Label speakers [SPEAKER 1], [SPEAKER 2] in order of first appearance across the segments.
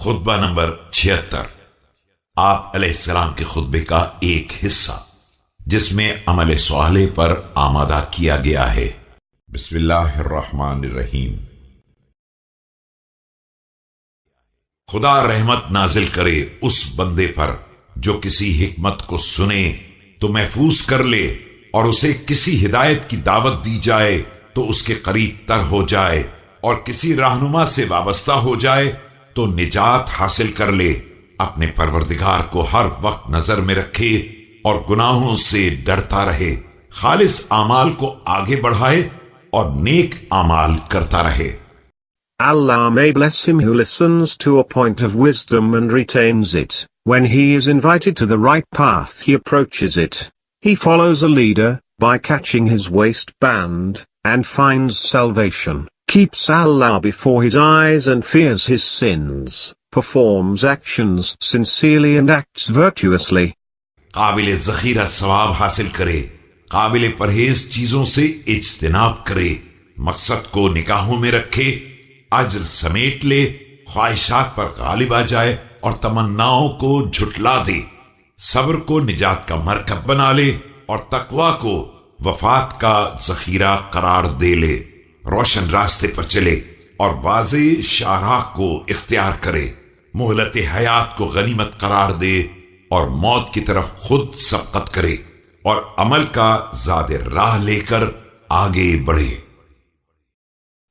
[SPEAKER 1] खुतबा number 76। आप अलैहिस्सलाम के खुतबे का एक हिस्सा जिसमें अमल स्वाले पर आमादा किया गया है। बिस्मिल्लाहिर्रहमानिर्रहीम। खुदा रहमत नाजिल करे उस बंदे पर जो किसी हिकमत को सुने तो महफूज कर ले, और उसे किसी हिदायत की दावत दी जाए तो उसके करीब तर हो जाए, और किसी रहनुमा से वाबस्ता हो जाए तो निजात हासिल कर ले। अपने परवरदिगार को हर वक्त नजर में रखे और गुनाहों से डरता रहे। खालिस आमाल को आगे बढ़ाए और नेक आमाल करता रहे।
[SPEAKER 2] Allah may bless him who listens to a point of wisdom and retains it. When he is invited to the right path, he approaches it. He follows a leader, by catching his waistband, and finds salvation, keeps Allah before his eyes and fears his sins, performs actions sincerely and acts virtuously.
[SPEAKER 1] काबिल ज़खीरा सवाब हासिल करे, काबिल परहेज चीजों से इज्तिनाब करे, मकसद को निगाहों में रखे, अज्र समेट ले, ख्वाहिशात पर गालिब आ जाए और तमन्नाओं को झुटला दे, सब्र को निजात का मरकब बना ले और तकवा को वफात का जखीरा करार दे ले, रोशन रास्ते पर चले और वाज़े शाहराह को इख्तियार करे, मोहलत हयात को गनीमत करार दे और मौत की तरफ खुद सबकत करे और अमल का ज़ादे राह लेकर आगे बढ़े।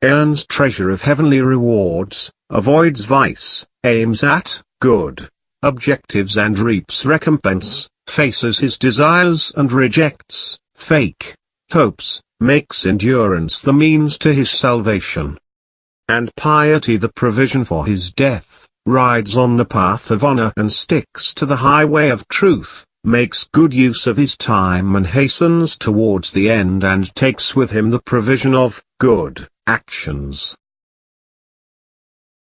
[SPEAKER 2] Earns treasure of heavenly rewards, avoids vice, aims at good objectives and reaps recompense, faces his desires and rejects fake hopes, makes endurance the means to his salvation, and piety the provision for his death, rides on the path of honor and sticks to the highway of truth, makes good use of his time and hastens towards the end and takes with him the provision of good actions.